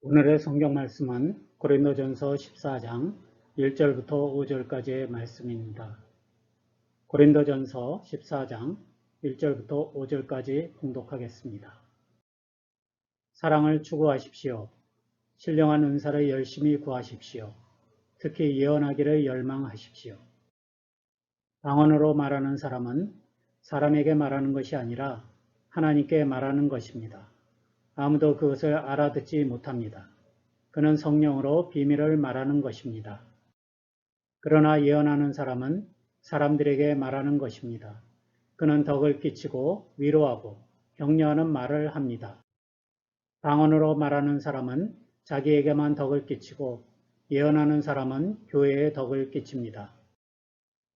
오늘의 성경 말씀은 고린도전서 14장 1절부터 5절까지의 말씀입니다. 고린도전서 14장 1절부터 5절까지 봉독하겠습니다. 사랑을 추구하십시오. 신령한 은사를 열심히 구하십시오. 특히 예언하기를 열망하십시오. 방언으로 말하는 사람은 사람에게 말하는 것이 아니라 하나님께 말하는 것입니다. 아무도 그것을 알아듣지 못합니다. 그는 성령으로 비밀을 말하는 것입니다. 그러나 예언하는 사람은 사람들에게 말하는 것입니다. 그는 덕을 끼치고 위로하고 격려하는 말을 합니다. 방언으로 말하는 사람은 자기에게만 덕을 끼치고 예언하는 사람은 교회에 덕을 끼칩니다.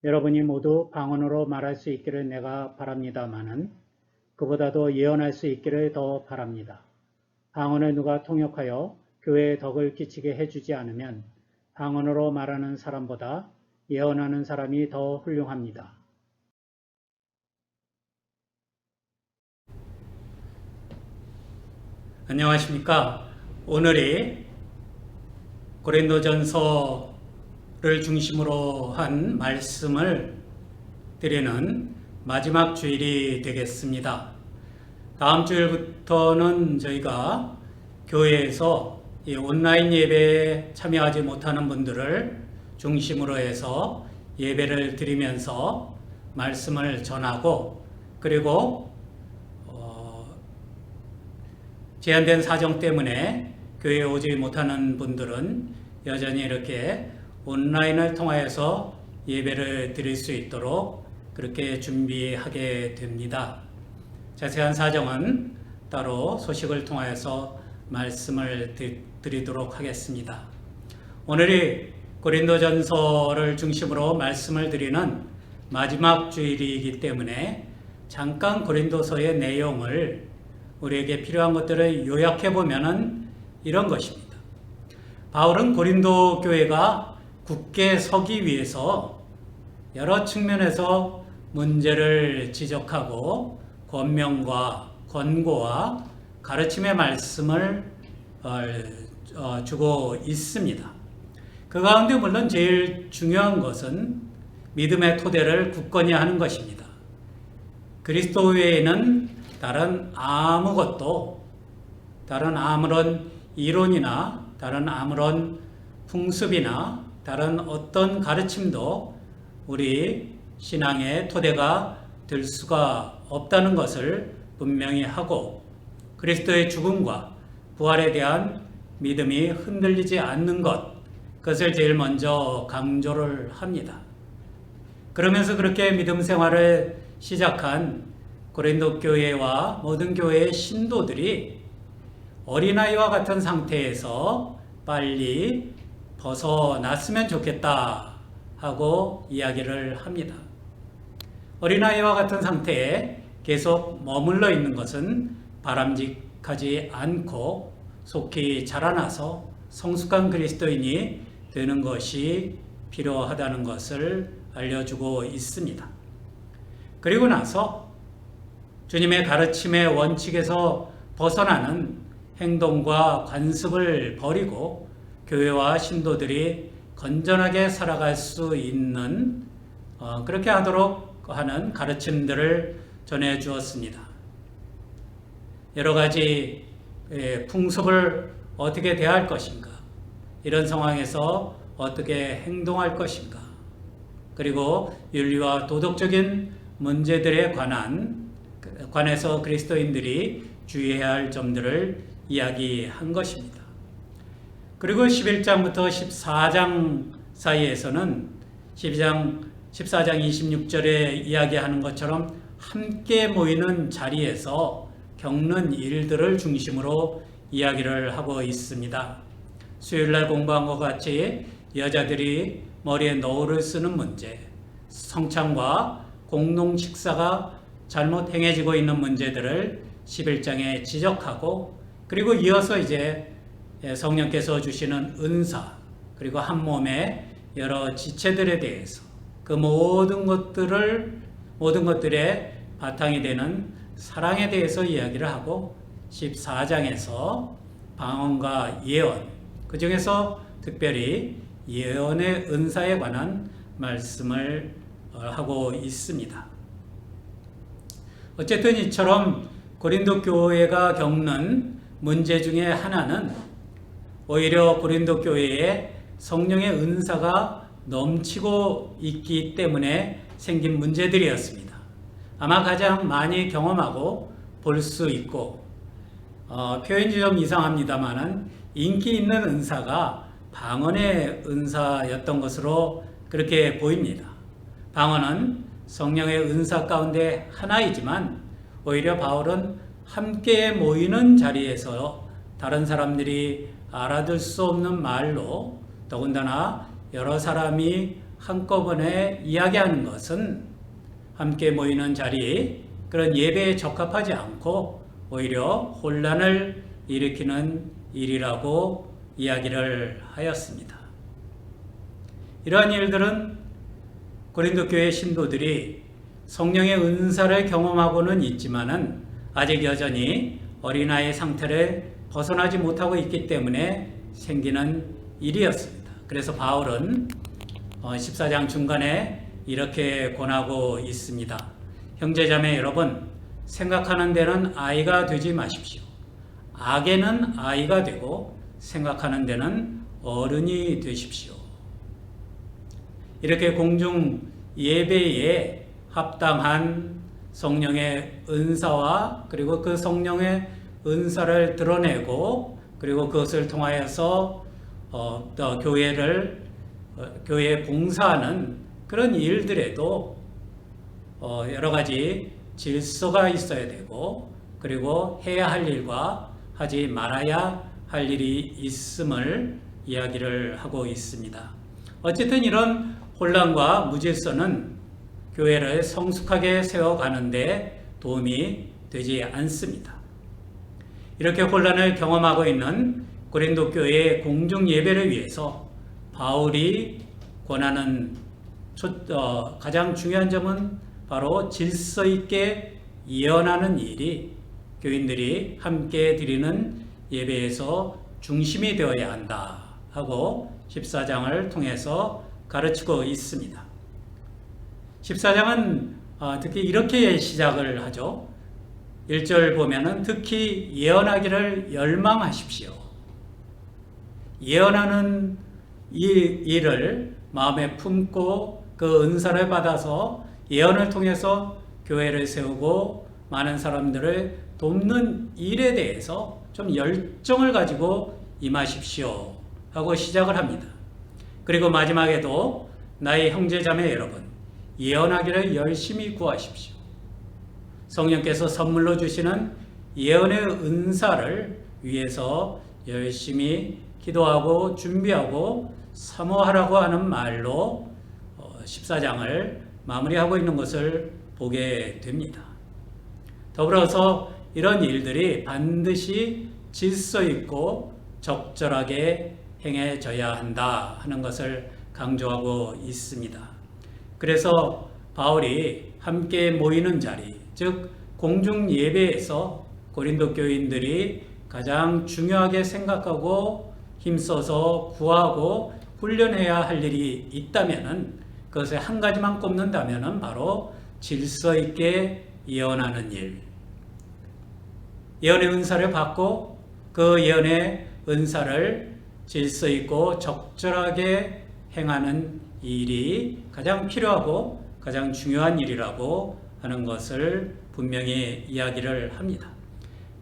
여러분이 모두 방언으로 말할 수 있기를 내가 바랍니다마는 그보다도 예언할 수 있기를 더 바랍니다. 방언을 누가 통역하여 교회에 덕을 끼치게 해주지 않으면 방언으로 말하는 사람보다 예언하는 사람이 더 훌륭합니다. 안녕하십니까. 오늘이 고린도전서를 중심으로 한 말씀을 드리는 마지막 주일이 되겠습니다. 다음 주일부터는 저희가 교회에서 이 온라인 예배에 참여하지 못하는 분들을 중심으로 해서 예배를 드리면서 말씀을 전하고, 그리고 제한된 사정 때문에 교회에 오지 못하는 분들은 여전히 이렇게 온라인을 통하여서 예배를 드릴 수 있도록 그렇게 준비하게 됩니다. 자세한 사정은 따로 소식을 통하여서 말씀을 드리도록 하겠습니다. 오늘이 고린도전서를 중심으로 말씀을 드리는 마지막 주일이기 때문에 잠깐 고린도서의 내용을, 우리에게 필요한 것들을 요약해 보면은 이런 것입니다. 바울은 고린도 교회가 굳게 서기 위해서 여러 측면에서 문제를 지적하고 권면과 권고와 가르침의 말씀을 주고 있습니다. 그 가운데 물론 제일 중요한 것은 믿음의 토대를 굳건히 하는 것입니다. 그리스도 외에는 다른 아무것도, 다른 아무런 이론이나 다른 아무런 풍습이나 다른 어떤 가르침도 우리 신앙의 토대가 될 수가 없다는 것을 분명히 하고, 그리스도의 죽음과 부활에 대한 믿음이 흔들리지 않는 것, 그것을 제일 먼저 강조를 합니다. 그러면서 그렇게 믿음 생활을 시작한 고린도 교회와 모든 교회의 신도들이 어린아이와 같은 상태에서 빨리 벗어났으면 좋겠다 하고 이야기를 합니다. 어린아이와 같은 상태에 계속 머물러 있는 것은 바람직하지 않고 속히 자라나서 성숙한 그리스도인이 되는 것이 필요하다는 것을 알려주고 있습니다. 그리고 나서 주님의 가르침의 원칙에서 벗어나는 행동과 관습을 버리고 교회와 신도들이 건전하게 살아갈 수 있는 그렇게 하도록 하는 가르침들을 전해 주었습니다. 여러 가지 풍습을 어떻게 대할 것인가, 이런 상황에서 어떻게 행동할 것인가, 그리고 윤리와 도덕적인 문제들에 관해서 그리스도인들이 주의해야 할 점들을 이야기한 것입니다. 그리고 11장부터 14장 사이에서는 14장 26절에 이야기하는 것처럼 함께 모이는 자리에서 겪는 일들을 중심으로 이야기를 하고 있습니다. 수요일날 공부한 것 같이 여자들이 머리에 너울을 쓰는 문제, 성찬과 공동 식사가 잘못 행해지고 있는 문제들을 11장에 지적하고, 그리고 이어서 이제 성령께서 주시는 은사, 그리고 한 몸의 여러 지체들에 대해서 그 모든 것들의 바탕이 되는 사랑에 대해서 이야기를 하고, 14장에서 방언과 예언, 그 중에서 특별히 예언의 은사에 관한 말씀을 하고 있습니다. 어쨌든 이처럼 고린도 교회가 겪는 문제 중에 하나는 오히려 고린도 교회에 성령의 은사가 넘치고 있기 때문에 생긴 문제들이었습니다. 아마 가장 많이 경험하고 볼 수 있고 표현이 좀 이상합니다만은 인기 있는 은사가 방언의 은사였던 것으로 그렇게 보입니다. 방언은 성령의 은사 가운데 하나이지만 오히려 바울은 함께 모이는 자리에서 다른 사람들이 알아들 수 없는 말로 더군다나 여러 사람이 한꺼번에 이야기하는 것은 함께 모이는 자리, 그런 예배에 적합하지 않고 오히려 혼란을 일으키는 일이라고 이야기를 하였습니다. 이러한 일들은 고린도 교회 신도들이 성령의 은사를 경험하고는 있지만은 아직 여전히 어린아이 상태를 벗어나지 못하고 있기 때문에 생기는 일이었습니다. 그래서 바울은 14장 중간에 이렇게 권하고 있습니다. 형제자매 여러분, 생각하는 데는 아이가 되지 마십시오. 악에는 아이가 되고 생각하는 데는 어른이 되십시오. 이렇게 공중 예배에 합당한 성령의 은사와 그리고 그 성령의 은사를 드러내고 그리고 그것을 통하여서 또 교회에 봉사하는 그런 일들에도 여러 가지 질서가 있어야 되고 그리고 해야 할 일과 하지 말아야 할 일이 있음을 이야기를 하고 있습니다. 어쨌든 이런 혼란과 무질서는 교회를 성숙하게 세워가는데 도움이 되지 않습니다. 이렇게 혼란을 경험하고 있는 고린도 교회의 공중 예배를 위해서 바울이 권하는 가장 중요한 점은 바로 질서 있게 예언하는 일이 교인들이 함께 드리는 예배에서 중심이 되어야 한다 하고 14장을 통해서 가르치고 있습니다. 14장은 특히 이렇게 시작을 하죠. 1절 보면은 특히 예언하기를 열망하십시오. 예언하는 일을 마음에 품고 그 은사를 받아서 예언을 통해서 교회를 세우고 많은 사람들을 돕는 일에 대해서 좀 열정을 가지고 임하십시오 하고 시작을 합니다. 그리고 마지막에도 나의 형제자매 여러분, 예언하기를 열심히 구하십시오. 성령께서 선물로 주시는 예언의 은사를 위해서 열심히 기도하고 준비하고 사모하라고 하는 말로 14장을 마무리하고 있는 것을 보게 됩니다. 더불어서 이런 일들이 반드시 질서 있고 적절하게 행해져야 한다 하는 것을 강조하고 있습니다. 그래서 바울이 함께 모이는 자리, 즉 공중 예배에서 고린도 교인들이 가장 중요하게 생각하고 힘써서 구하고 훈련해야 할 일이 있다면은 그것에 한 가지만 꼽는다면은 바로 질서 있게 예언하는 일. 예언의 은사를 받고 그 예언의 은사를 질서 있고 적절하게 행하는 일이 가장 필요하고 가장 중요한 일이라고 하는 것을 분명히 이야기를 합니다.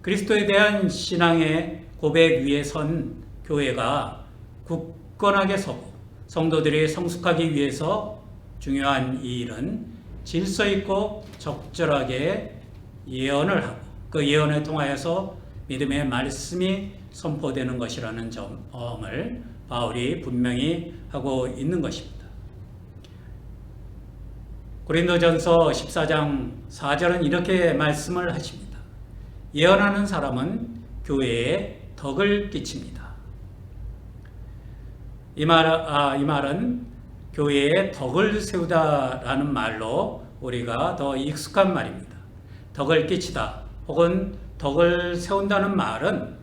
그리스도에 대한 신앙의 고백 위에 선 교회가 굳건하게 서고 성도들이 성숙하기 위해서 중요한 이 일은 질서 있고 적절하게 예언을 하고 그 예언을 통하여서 믿음의 말씀이 선포되는 것이라는 점을 바울이 분명히 하고 있는 것입니다. 고린도전서 14장 4절은 이렇게 말씀을 하십니다. 예언하는 사람은 교회에 덕을 끼칩니다. 이 말은 교회에 덕을 세우다라는 말로 우리가 더 익숙한 말입니다. 덕을 끼치다 혹은 덕을 세운다는 말은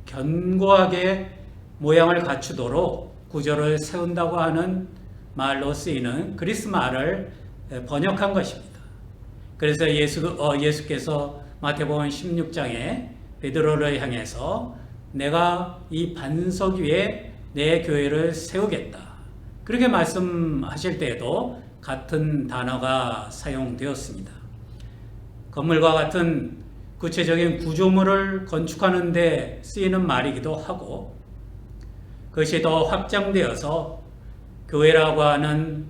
견고하게 모양을 갖추도록 구조를 세운다고 하는 말로 쓰이는 그리스 말을 번역한 것입니다. 그래서 예수께서 마태복음 16장에 베드로를 향해서 내가 이 반석 위에 내 교회를 세우겠다, 그렇게 말씀하실 때에도 같은 단어가 사용되었습니다. 건물과 같은 구체적인 구조물을 건축하는 데 쓰이는 말이기도 하고, 그것이 더 확장되어서 교회라고 하는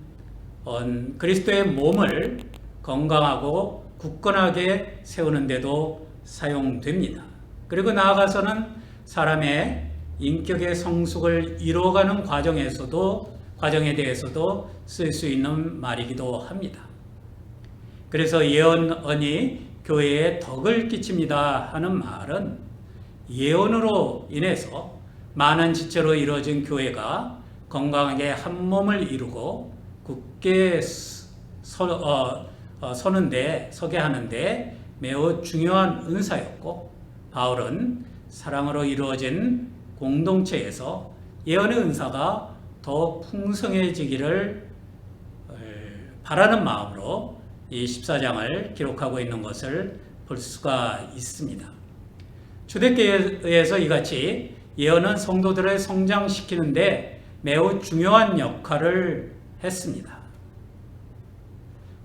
그리스도의 몸을 건강하고 굳건하게 세우는 데도 사용됩니다. 그리고 나아가서는 사람의 인격의 성숙을 이루어가는 과정에 대해서도 쓸 수 있는 말이기도 합니다. 그래서 예언이 교회에 덕을 끼칩니다 하는 말은 예언으로 인해서 많은 지체로 이루어진 교회가 건강하게 한 몸을 이루고 굳게 서게 하는데 매우 중요한 은사였고, 바울은 사랑으로 이루어진 공동체에서 예언의 은사가 더 풍성해지기를 바라는 마음으로 이 14장을 기록하고 있는 것을 볼 수가 있습니다. 초대교회에서 이같이 예언은 성도들을 성장시키는데 매우 중요한 역할을 했습니다.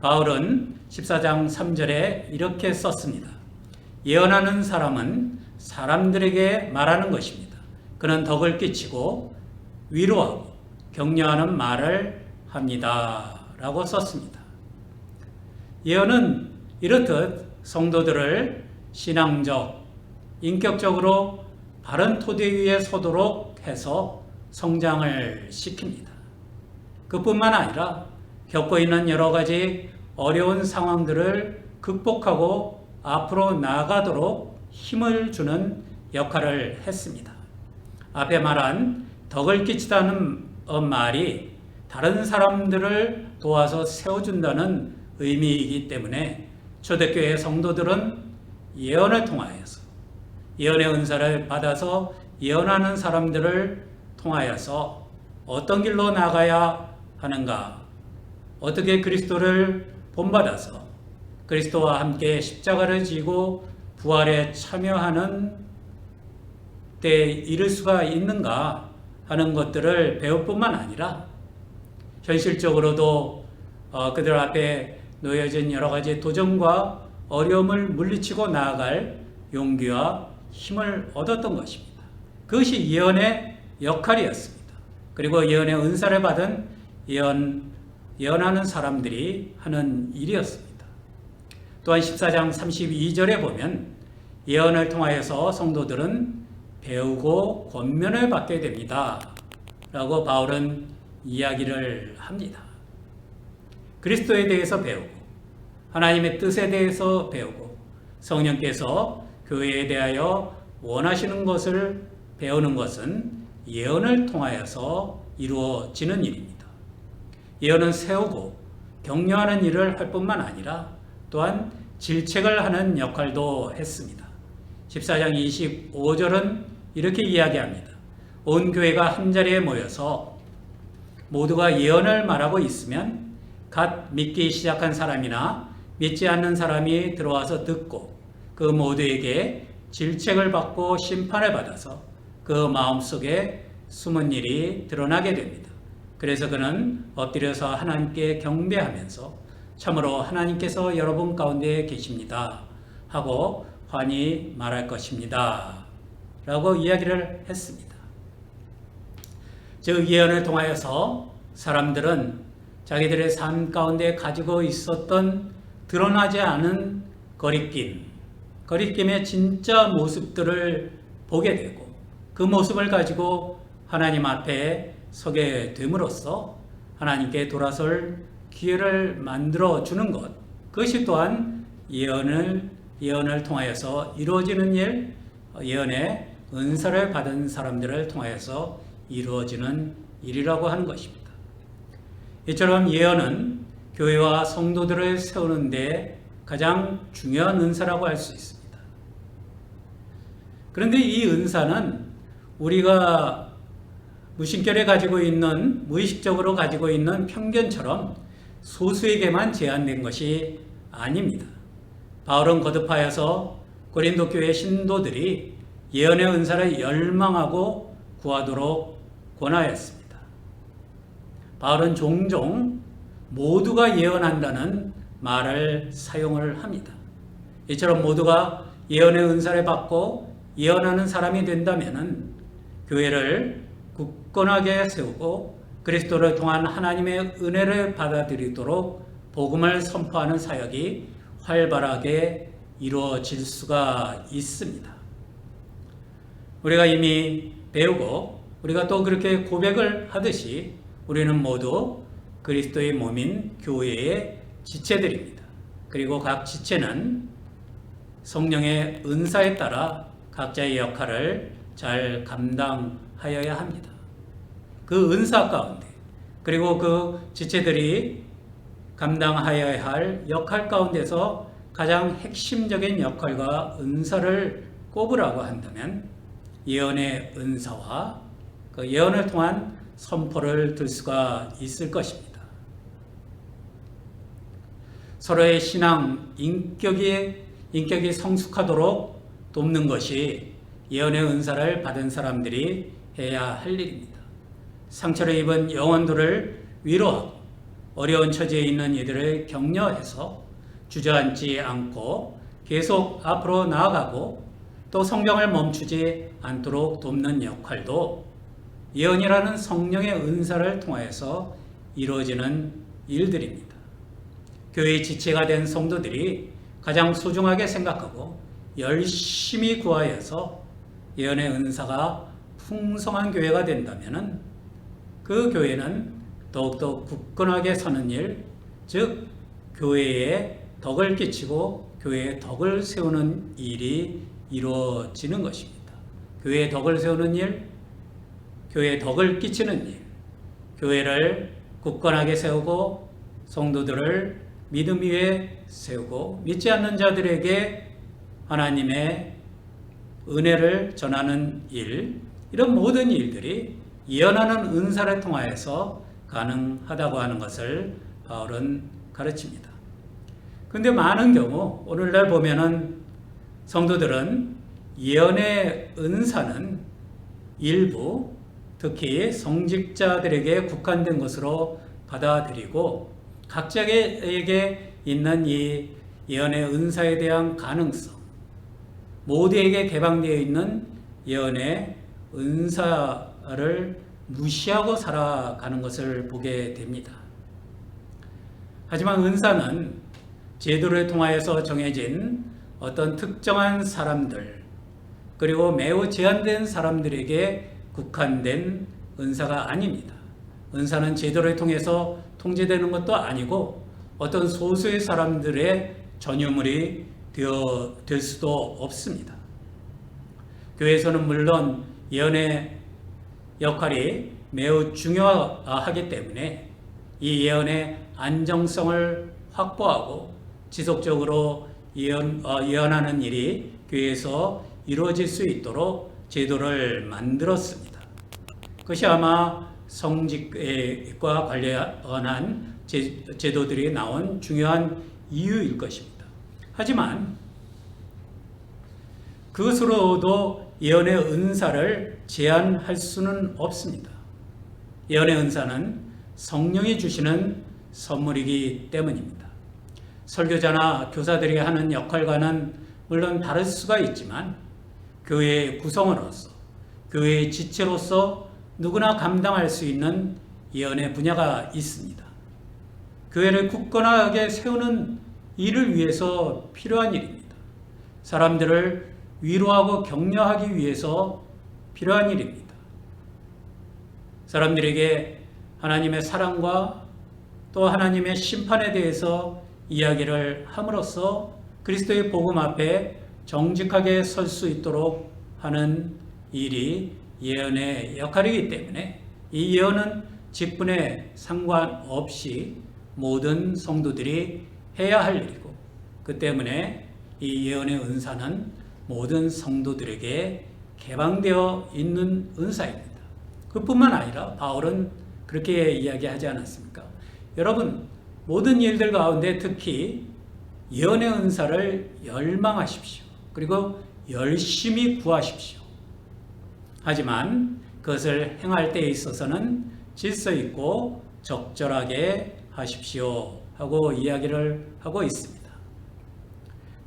바울은 14장 3절에 이렇게 썼습니다. 예언하는 사람은 사람들에게 말하는 것입니다. 그는 덕을 끼치고 위로하고 격려하는 말을 합니다 라고 썼습니다. 예언은 이렇듯 성도들을 신앙적, 인격적으로 바른 토대 위에 서도록 해서 성장을 시킵니다. 그뿐만 아니라 겪고 있는 여러 가지 어려운 상황들을 극복하고 앞으로 나아가도록 힘을 주는 역할을 했습니다. 앞에 말한 덕을 끼치다는 말이 다른 사람들을 도와서 세워준다는 의미이기 때문에 초대교회 성도들은 예언을 통하여서, 예언의 은사를 받아서 예언하는 사람들을 통하여서 어떤 길로 나가야 하는가, 어떻게 그리스도를 본받아서 그리스도와 함께 십자가를 지고 부활에 참여하는 때에 이를 수가 있는가 하는 것들을 배울 뿐만 아니라 현실적으로도 그들 앞에 놓여진 여러 가지 도전과 어려움을 물리치고 나아갈 용기와 힘을 얻었던 것입니다. 그것이 예언의 역할이었습니다. 그리고 예언의 은사를 받은 예언하는 사람들이 하는 일이었습니다. 또한 14장 32절에 보면 예언을 통하여서 성도들은 배우고 권면을 받게 됩니다 라고 바울은 이야기를 합니다. 그리스도에 대해서 배우고 하나님의 뜻에 대해서 배우고 성령께서 교회에 대하여 원하시는 것을 배우는 것은 예언을 통하여서 이루어지는 일입니다. 예언은 세우고 격려하는 일을 할 뿐만 아니라 또한 질책을 하는 역할도 했습니다. 14장 25절은 이렇게 이야기합니다. 온 교회가 한자리에 모여서 모두가 예언을 말하고 있으면 갓 믿기 시작한 사람이나 믿지 않는 사람이 들어와서 듣고 그 모두에게 질책을 받고 심판을 받아서 그 마음속에 숨은 일이 드러나게 됩니다. 그래서 그는 엎드려서 하나님께 경배하면서 참으로 하나님께서 여러분 가운데 계십니다 하고 환히 말할 것입니다 라고 이야기를 했습니다. 즉 예언을 통하여서 사람들은 자기들의 삶 가운데 가지고 있었던 드러나지 않은 거리낌의 진짜 모습들을 보게 되고 그 모습을 가지고 하나님 앞에 서게 됨으로써 하나님께 돌아설 기회를 만들어 주는 것, 그것이 또한 예언을 통하여서 이루어지는 일, 예언의 은사를 받은 사람들을 통하여서 이루어지는 일이라고 하는 것입니다. 이처럼 예언은 교회와 성도들을 세우는 데 가장 중요한 은사라고 할 수 있습니다. 그런데 이 은사는 우리가 무신결에 가지고 있는, 무의식적으로 가지고 있는 편견처럼 소수에게만 제한된 것이 아닙니다. 바울은 거듭하여서 고린도 교회 신도들이 예언의 은사를 열망하고 구하도록 권하였습니다. 바울은 종종 모두가 예언한다는 말을 사용을 합니다. 이처럼 모두가 예언의 은사를 받고 예언하는 사람이 된다면 교회를 굳건하게 세우고 그리스도를 통한 하나님의 은혜를 받아들이도록 복음을 선포하는 사역이 활발하게 이루어질 수가 있습니다. 우리가 이미 배우고 우리가 또 그렇게 고백을 하듯이 우리는 모두 그리스도의 몸인 교회의 지체들입니다. 그리고 각 지체는 성령의 은사에 따라 각자의 역할을 잘 감당하여야 합니다. 그 은사 가운데 그리고 그 지체들이 감당하여야 할 역할 가운데서 가장 핵심적인 역할과 은사를 꼽으라고 한다면 예언의 은사와 그 예언을 통한 선포를 들 수가 있을 것입니다. 서로의 신앙, 인격이 성숙하도록 돕는 것이 예언의 은사를 받은 사람들이 해야 할 일입니다. 상처를 입은 영혼들을 위로하고 어려운 처지에 있는 이들을 격려해서 주저앉지 않고 계속 앞으로 나아가고 또 성경을 멈추지 않도록 돕는 역할도 예언이라는 성령의 은사를 통하여서 이루어지는 일들입니다. 교회의 지체가 된 성도들이 가장 소중하게 생각하고 열심히 구하여서 예언의 은사가 풍성한 교회가 된다면 그 교회는 더욱더 굳건하게 서는 일, 즉 교회에 덕을 끼치고 교회에 덕을 세우는 일이 이루어지는 것입니다. 교회에 덕을 세우는 일, 교회에 덕을 끼치는 일, 교회를 굳건하게 세우고 성도들을 믿음 위에 세우고 믿지 않는 자들에게 하나님의 은혜를 전하는 일, 이런 모든 일들이 예언하는 은사를 통하여서 가능하다고 하는 것을 바울은 가르칩니다. 그런데 많은 경우 오늘날 보면은 성도들은 예언의 은사는 일부 특히 성직자들에게 국한된 것으로 받아들이고 각자에게 있는 이 예언의 은사에 대한 가능성, 모두에게 개방되어 있는 예언의 은사를 무시하고 살아가는 것을 보게 됩니다. 하지만 은사는 제도를 통하여서 정해진 어떤 특정한 사람들 그리고 매우 제한된 사람들에게 국한된 은사가 아닙니다. 은사는 제도를 통해서 통제되는 것도 아니고 어떤 소수의 사람들의 전유물이 될 수도 없습니다. 교회에서는 물론 예언의 역할이 매우 중요하기 때문에 이 예언의 안정성을 확보하고 지속적으로 예언하는 일이 교회에서 이루어질 수 있도록 제도를 만들었습니다. 그것이 아마 성직과 관련한 제도들이 나온 중요한 이유일 것입니다. 하지만 그것으로도 예언의 은사를 제한할 수는 없습니다. 예언의 은사는 성령이 주시는 선물이기 때문입니다. 설교자나 교사들이 하는 역할과는 물론 다를 수가 있지만 교회의 구성원으로서, 교회의 지체로서 누구나 감당할 수 있는 예언의 분야가 있습니다. 교회를 굳건하게 세우는 일을 위해서 필요한 일입니다. 사람들을 위로하고 격려하기 위해서 필요한 일입니다. 사람들에게 하나님의 사랑과 또 하나님의 심판에 대해서 이야기를 함으로써 그리스도의 복음 앞에 정직하게 설 수 있도록 하는 일이 예언의 역할이기 때문에 이 예언은 직분에 상관없이 모든 성도들이 해야 할 일이고 그 때문에 이 예언의 은사는 모든 성도들에게 개방되어 있는 은사입니다. 그뿐만 아니라 바울은 그렇게 이야기하지 않았습니까? 여러분, 모든 일들 가운데 특히 예언의 은사를 열망하십시오. 그리고 열심히 구하십시오. 하지만 그것을 행할 때에 있어서는 질서 있고 적절하게 하십시오 하고 이야기를 하고 있습니다.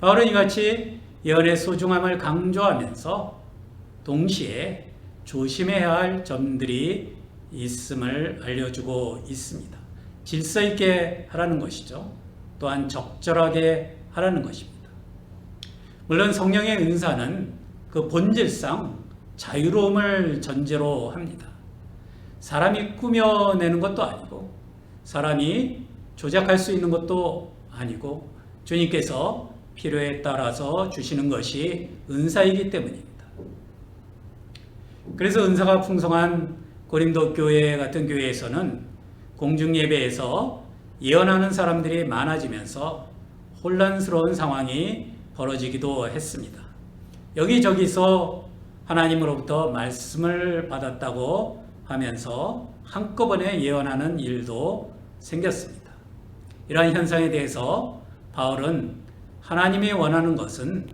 바울은 이같이 예언의 소중함을 강조하면서 동시에 조심해야 할 점들이 있음을 알려주고 있습니다. 질서 있게 하라는 것이죠. 또한 적절하게 하라는 것입니다. 물론 성령의 은사는 그 본질상 자유로움을 전제로 합니다. 사람이 꾸며내는 것도 아니고 사람이 조작할 수 있는 것도 아니고 주님께서 필요에 따라서 주시는 것이 은사이기 때문입니다. 그래서 은사가 풍성한 고린도 교회 같은 교회에서는 공중예배에서 예언하는 사람들이 많아지면서 혼란스러운 상황이 벌어지기도 했습니다. 여기저기서 하나님으로부터 말씀을 받았다고 하면서 한꺼번에 예언하는 일도 생겼습니다. 이러한 현상에 대해서 바울은 하나님이 원하는 것은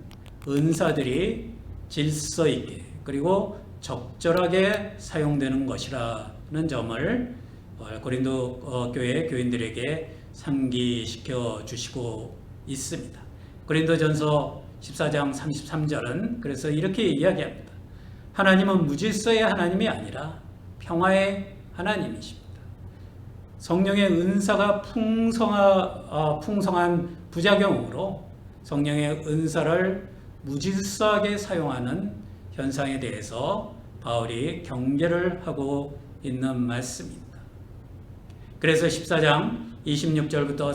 은사들이 질서 있게 그리고 적절하게 사용되는 것이라는 점을 고린도 교회 교인들에게 상기시켜 주시고 있습니다. 고린도전서 14장 33절은 그래서 이렇게 이야기합니다. 하나님은 무질서의 하나님이 아니라 평화의 하나님이십니다. 성령의 은사가 풍성한 부작용으로 성령의 은사를 무질서하게 사용하는 현상에 대해서 바울이 경계를 하고 있는 말씀입니다. 그래서 14장 26절부터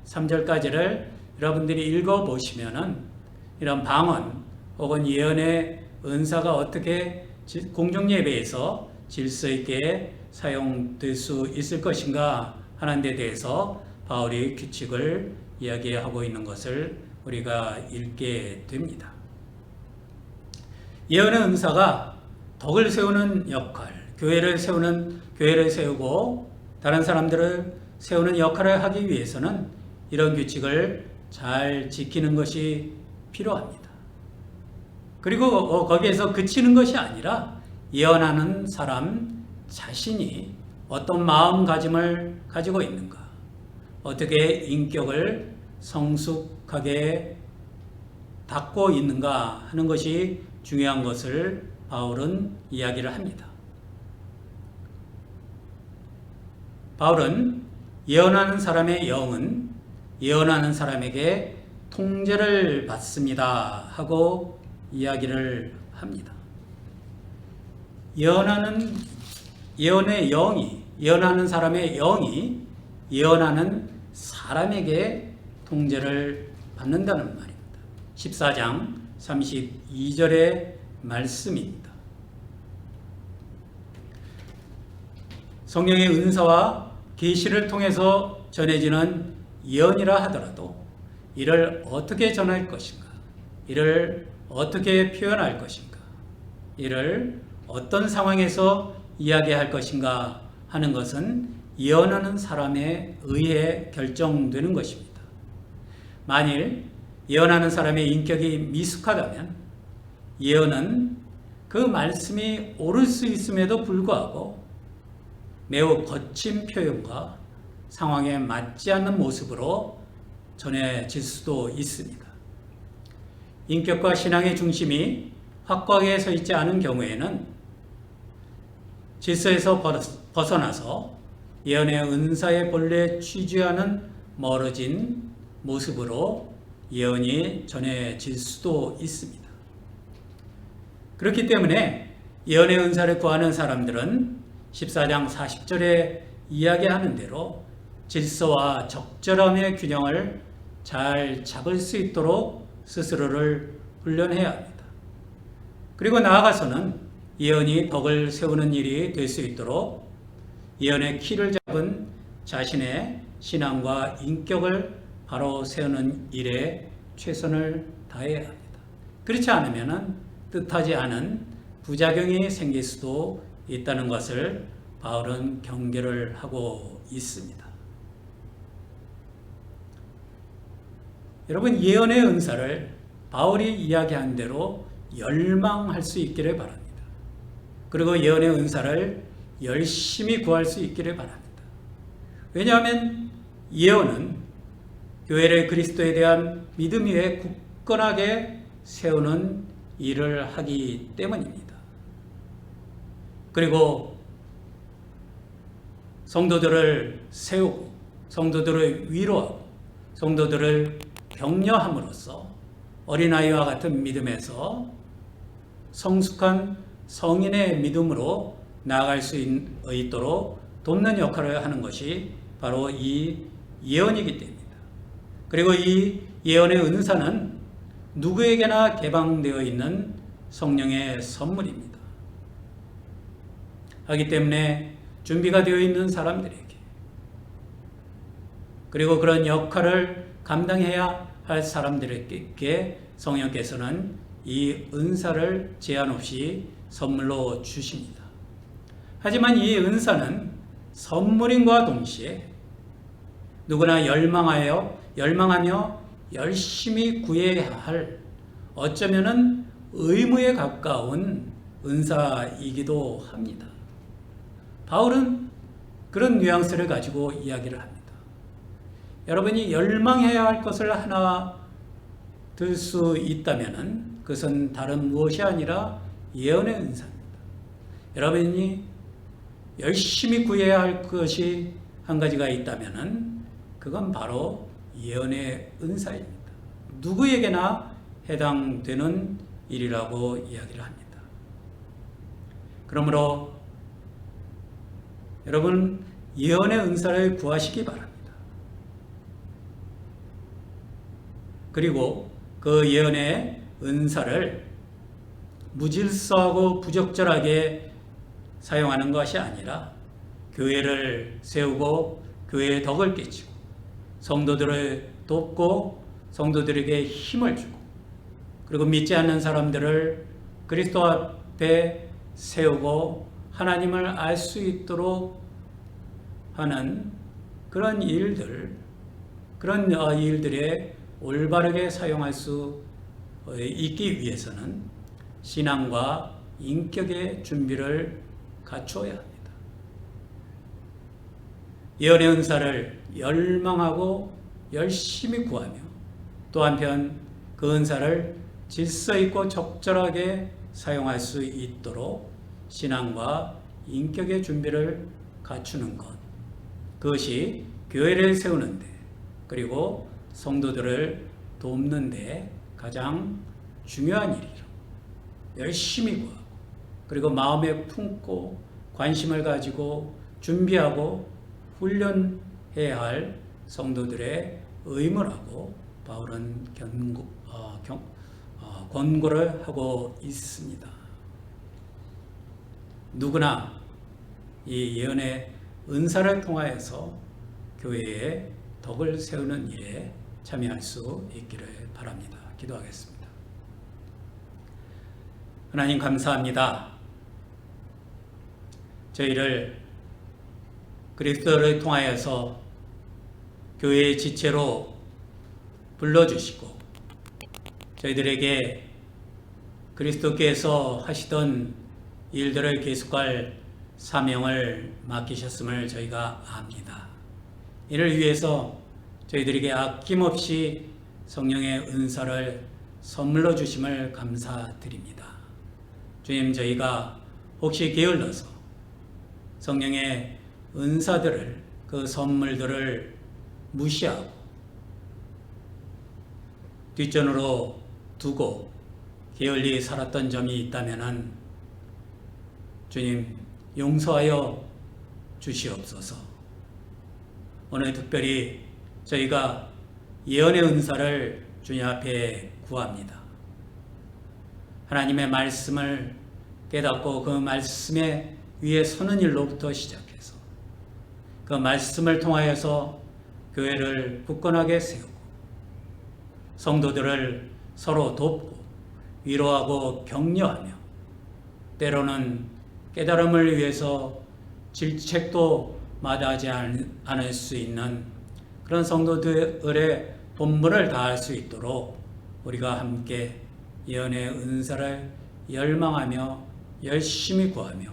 33절까지를 여러분들이 읽어보시면은 이런 방언 혹은 예언의 은사가 어떻게 공중예배에서 질서 있게 사용될 수 있을 것인가 하는 데 대해서 바울이 규칙을 이야기하고 있는 것을 우리가 읽게 됩니다. 예언의 은사가 덕을 세우는 역할, 교회를 세우고 다른 사람들을 세우는 역할을 하기 위해서는 이런 규칙을 잘 지키는 것이 필요합니다. 그리고 거기에서 그치는 것이 아니라 예언하는 사람 자신이 어떤 마음가짐을 가지고 있는가, 어떻게 인격을 성숙하게 닦고 있는가 하는 것이 중요한 것을 바울은 이야기를 합니다. 바울은 예언하는 사람의 영은 예언하는 사람에게 통제를 받습니다 하고 이야기를 합니다. 예언하는 사람의 영이 예언하는 사람에게 통제를 받는다는 말입니다. 14장 32절의 말씀입니다. 성령의 은사와 계시를 통해서 전해지는 예언이라 하더라도 이를 어떻게 전할 것인가, 이를 어떻게 표현할 것인가, 이를 어떤 상황에서 이야기할 것인가 하는 것은 예언하는 사람에 의해 결정되는 것입니다. 만일 예언하는 사람의 인격이 미숙하다면 예언은 그 말씀이 옳을 수 있음에도 불구하고 매우 거친 표현과 상황에 맞지 않는 모습으로 전해질 수도 있습니다. 인격과 신앙의 중심이 확고하게 서 있지 않은 경우에는 질서에서 벗어나서 예언의 은사의 본래 취지와는 멀어진 모습으로 예언이 전해질 수도 있습니다. 그렇기 때문에 예언의 은사를 구하는 사람들은 14장 40절에 이야기하는 대로 질서와 적절함의 균형을 잘 잡을 수 있도록 스스로를 훈련해야 합니다. 그리고 나아가서는 예언이 덕을 세우는 일이 될 수 있도록 예언의 키를 잡은 자신의 신앙과 인격을 바로 세우는 일에 최선을 다해야 합니다. 그렇지 않으면 뜻하지 않은 부작용이 생길 수도 있다는 것을 바울은 경계를 하고 있습니다. 여러분, 예언의 은사를 바울이 이야기한 대로 열망할 수 있기를 바랍니다. 그리고 예언의 은사를 열심히 구할 수 있기를 바랍니다. 왜냐하면 예언은 교회를 그리스도에 대한 믿음 위에 굳건하게 세우는 일을 하기 때문입니다. 그리고 성도들을 세우고 성도들을 위로하고 성도들을 격려함으로써 어린아이와 같은 믿음에서 성숙한 성인의 믿음으로 나아갈 수 있도록 돕는 역할을 하는 것이 바로 이 예언이기 때문입니다. 그리고 이 예언의 은사는 누구에게나 개방되어 있는 성령의 선물입니다. 하기 때문에 준비가 되어 있는 사람들에게, 그리고 그런 역할을 감당해야 할 사람들에게 성령께서는 이 은사를 제한 없이 선물로 주십니다. 하지만 이 은사는 선물인과 동시에 누구나 열망하며 열심히 구해야 할, 어쩌면은 의무에 가까운 은사이기도 합니다. 바울은 그런 뉘앙스를 가지고 이야기를 합니다. 여러분이 열망해야 할 것을 하나 들 수 있다면은 그것은 다른 무엇이 아니라 예언의 은사입니다. 여러분이 열심히 구해야 할 것이 한 가지가 있다면은 그건 바로 예언의 은사입니다. 누구에게나 해당되는 일이라고 이야기를 합니다. 그러므로 여러분, 예언의 은사를 구하시기 바랍니다. 그리고 그 예언의 은사를 무질서하고 부적절하게 사용하는 것이 아니라 교회를 세우고 교회에 덕을 끼치고 성도들을 돕고 성도들에게 힘을 주고, 그리고 믿지 않는 사람들을 그리스도 앞에 세우고 하나님을 알 수 있도록 하는 그런 일들에 올바르게 사용할 수 있기 위해서는 신앙과 인격의 준비를 갖추어야 합니다. 예언의 은사를 열망하고 열심히 구하며 또 한편 그 은사를 질서 있고 적절하게 사용할 수 있도록 신앙과 인격의 준비를 갖추는 것, 그것이 교회를 세우는데 그리고 성도들을 돕는 데 가장 중요한 일이라. 열심히 구하고 그리고 마음에 품고 관심을 가지고 준비하고 훈련해야 할 성도들의 의무라고 바울은 권고를 하고 있습니다. 누구나 이 예언의 은사를 통하여서 교회의 덕을 세우는 일에 참여할 수 있기를 바랍니다. 기도하겠습니다. 하나님 감사합니다. 저희를 그리스도를 통하여서 교회의 지체로 불러주시고 저희들에게 그리스도께서 하시던 일들을 계속할 사명을 맡기셨음을 저희가 압니다. 이를 위해서 저희들에게 아낌없이 성령의 은사를 선물로 주심을 감사드립니다. 주님, 저희가 혹시 게을러서 성령의 은사들을, 그 선물들을 무시하고 뒷전으로 두고 게을리 살았던 점이 있다면 주님 용서하여 주시옵소서. 오늘 특별히 저희가 예언의 은사를 주님 앞에 구합니다. 하나님의 말씀을 깨닫고 그 말씀에 위에 서는 일로부터 시작해서 그 말씀을 통하여서 교회를 굳건하게 세우고 성도들을 서로 돕고 위로하고 격려하며 때로는 깨달음을 위해서 질책도 마다하지 않을 수 있는 그런 성도들의 본분을 다할 수 있도록 우리가 함께 예언의 은사를 열망하며 열심히 구하며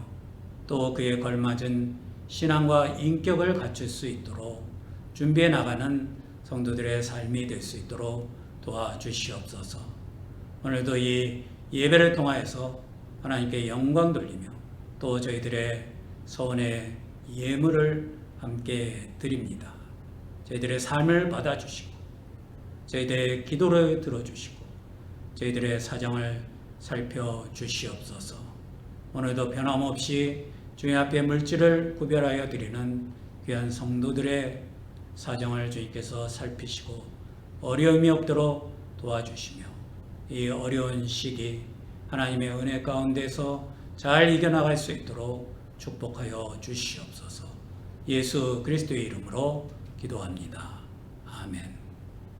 또 그에 걸맞은 신앙과 인격을 갖출 수 있도록 준비해 나가는 성도들의 삶이 될 수 있도록 도와주시옵소서. 오늘도 이 예배를 통하여서 하나님께 영광 돌리며 또 저희들의 소원의 예물을 함께 드립니다. 저희들의 삶을 받아주시고 저희들의 기도를 들어주시고 저희들의 사정을 살펴주시옵소서. 오늘도 변함없이 주님 앞에 물질을 구별하여 드리는 귀한 성도들의 사정을 주님께서 살피시고 어려움이 없도록 도와주시며 이 어려운 시기 하나님의 은혜 가운데서 잘 이겨나갈 수 있도록 축복하여 주시옵소서. 예수 그리스도의 이름으로 기도합니다. 아멘.